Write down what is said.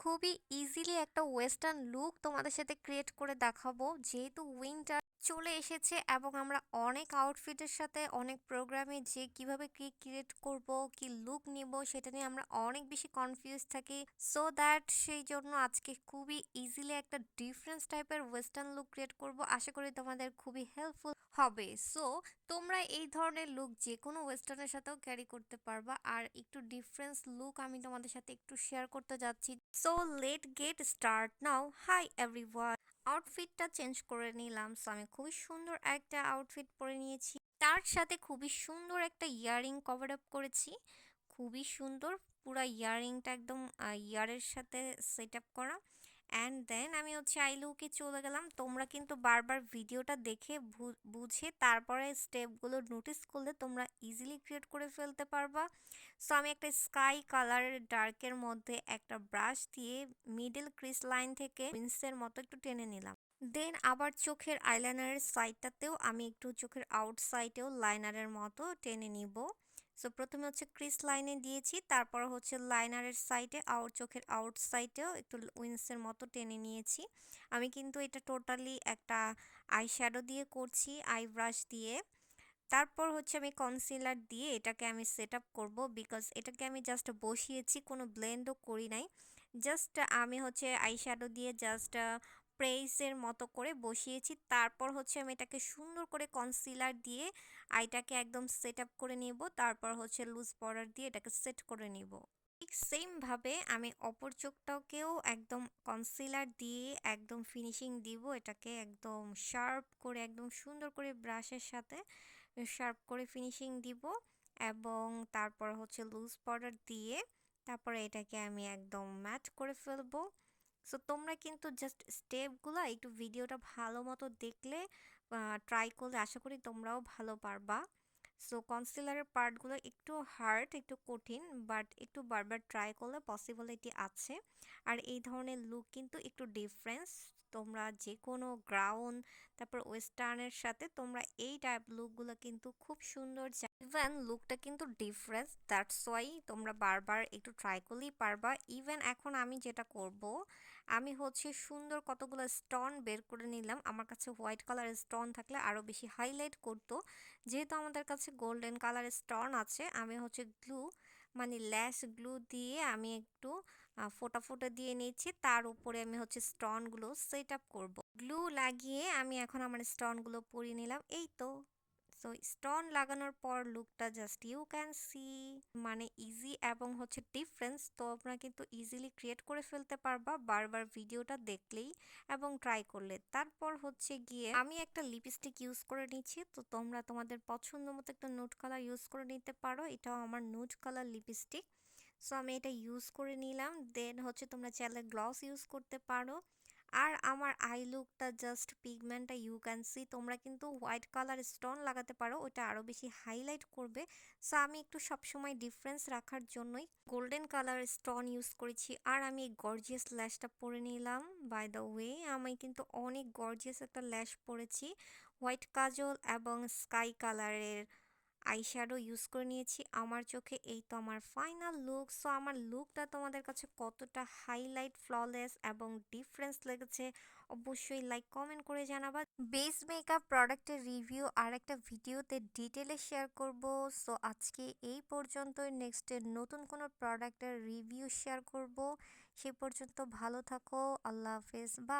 খুবই ইজিলি একটা western look তোমাদের সাথে ক্রিয়েট করে দেখাবো, যেহেতু উইন্টার চলে এসেছে এবং আমরা অনেক আউটফিটের সাথে অনেক প্রোগ্রামে যে কিভাবে কি ক্রিয়েট করব, কি লুক নিব, সেটা নিয়ে আমরা অনেক বেশি কনফিউজ থাকি। সো দ্যাট সেই জন্য আজকে খুবই ইজিলি একটা ডিফারেন্স টাইপের ওয়েস্টার্ন লুক ক্রিয়েট করব। আশা করি তোমাদের খুবই হেল্পফুল হবে। সো তোমরা এই ধরনের লুক যে কোনো ওয়েস্টার্নের সাথেও ক্যারি করতে পারবা। আর একটু ডিফারেন্স লুক আমি তোমাদের সাথে একটু শেয়ার করতে যাচ্ছি। So let get start now. Hi everyone. আউটফিটটা চেঞ্জ করে নিলাম। সো আমি খুবই সুন্দর একটা আউটফিট পরে নিয়েছি, তার সাথে খুবই সুন্দর একটা ইয়ারিং কভার আপ করেছি। খুবই সুন্দর, পুরো ইয়ারিংটা একদম ইয়ারের সাথে সেট আপ করা। অ্যান্ড দেন আমি হচ্ছে আই লুকে চলে গেলাম। তোমরা কিন্তু বারবার ভিডিওটা দেখে বুঝে তারপরে স্টেপগুলো নোটিস করলে তোমরা ইজিলি ক্রিয়েট করে ফেলতে পারবা। সো আমি একটা স্কাই কালারের ডার্কের মধ্যে একটা ব্রাশ দিয়ে মিডল ক্রিস লাইন থেকে উইন্সের মতো একটু টেনে নিলাম। দেন আবার চোখের আইলাইনারের সাইডটাতেও আমি একটু চোখের আউটসাইডেও লাইনারের মতো টেনে নিব। সো প্রথমে হচ্ছে ক্রিস লাইনে দিয়েছি, তারপর হচ্ছে লাইনারের সাইডে চোখের আউটসাইডেও একটু উইন্সের মতো টেনে নিয়েছি। আমি কিন্তু এটা টোটালি একটা আই শ্যাডো দিয়ে করছি, আই ব্রাশ দিয়ে। তারপর হচ্ছে আমি কনসিলার দিয়ে এটাকে আমি সেট আপ করবো, বিকজ এটাকে আমি জাস্ট বসিয়েছি, কোনো ব্লেন্ডও করি নাই। জাস্ট আমি হচ্ছে আই শ্যাডো দিয়ে জাস্ট প্রেসের মতো করে বসিয়েছি। তারপর হচ্ছে আমি এটাকে সুন্দর করে কনসিলার দিয়ে আইটাকে একদম সেট আপ করে নিব। তারপর হচ্ছে লুজ পাউডার দিয়ে এটাকে সেট করে নিব। ঠিক সেমভাবে আমি অপর চোখটাকেও একদম কনসিলার দিয়ে একদম ফিনিশিং দিব। এটাকে একদম শার্প করে, একদম সুন্দর করে ব্রাশের সাথে শার্প করে ফিনিশিং দিব। এবং তারপর হচ্ছে লুজ পাউডার দিয়ে তারপরে এটাকে আমি একদম ম্যাট করে ফেলবো। সো তোমরা কিন্তু জাস্ট স্টেপগুলো একটু ভিডিওটা ভালো মতো দেখলে, ট্রাই করলে আশা করি তোমরাও ভালো পারবা। সো কনসিলারের পার্টগুলো একটু হার্ড, একটু কঠিন, বাট একটু বারবার ট্রাই করলে পসিবিলিটি আছে। আর এই ধরনের লুক কিন্তু একটু ডিফারেন্স। তোমরা যে কোনো গ্রাউন্ড, তারপর ওয়েস্টার্নের সাথে তোমরা এই টাইপ লুকগুলো কিন্তু খুব সুন্দর। ইভেন লুকটা কিন্তু ডিফারেন্স, দ্যাটস ওয়াই তোমরা বারবার একটু ট্রাই করলেই পারবা। ইভেন এখন আমি যেটা করব, আমি হচ্ছে সুন্দর কতগুলো স্টোন বের করে নিলাম। আমার কাছে হোয়াইট কালারের স্টোন থাকলে আরও বেশি হাইলাইট করতো। যেহেতু আমাদের কাছে গোল্ডেন কালারের স্টোন আছে, আমি হচ্ছে গ্লু, মানে ল্যাশ গ্লু দিয়ে আমি একটু ফোটা ফোটা দিয়ে নিচ্ছি। তার উপরে আমি হচ্ছে স্টোনগুলো সেট আপ করবো। গ্লু লাগিয়ে আমি এখন আমার স্টোনগুলো পরিয়ে নিলাম, এই তো। সো স্টোন লাগানোর পর লুকটা জাস্ট ইউ ক্যান সি, মানে ইজি এবং হচ্ছে ডিফারেন্স তোমরা কিন্তু ইজিলি ক্রিয়েট করে ফেলতে পারবা বারবার ভিডিওটা দেখলেই এবং ট্রাই করলে। তারপর হচ্ছে গিয়ে আমি একটা লিপস্টিক ইউজ করে নিচ্ছি। তো তোমরা তোমাদের পছন্দ মতো একটা নুড কালার ইউজ করে নিতে পারো। এটাও আমার নুড কালার লিপস্টিক। সো আমি এটা ইউজ করে নিলাম। দেন হচ্ছে তোমরা চাইলে গ্লস ইউজ করতে পারো। আর আমার আই লুকটা জাস্ট পিগমেন্টটা ইউ ক্যান সি। তোমরা কিন্তু হোয়াইট কালার স্টোন লাগাতে পারো, ওটা আরও বেশি হাইলাইট করবে। সো আমি একটু সবসময় ডিফারেন্স রাখার জন্যই গোল্ডেন কালার স্টোন ইউজ করেছি। আর আমি এই গর্জিয়াস ল্যাশটা পরে নিলাম। বাই দ্য ওয়ে আমি কিন্তু অনেক গর্জিয়াস একটা ল্যাশ পরেছি, হোয়াইট কাজল এবং স্কাই কালারের আইশ্যাডো ইউজ করে নিয়েছি আমার চোখে। এই তো আমার ফাইনাল লুক। সো আমার লুকটা তোমাদের কাছে কতটা হাইলাইট, ফ্ললেস এবং ডিফারেন্স লেগেছে অবশ্যই লাইক কমেন্ট করে জানাবা। বেস মেকআপ প্রোডাক্টের রিভিউ আর একটা ভিডিওতে ডিটেলে শেয়ার করব। সো আজকে এই পর্যন্তই। নেক্সটে নতুন কোনো প্রোডাক্টের রিভিউ শেয়ার করব। সে পর্যন্ত ভালো থাকো। আল্লাহ হাফেজ। বা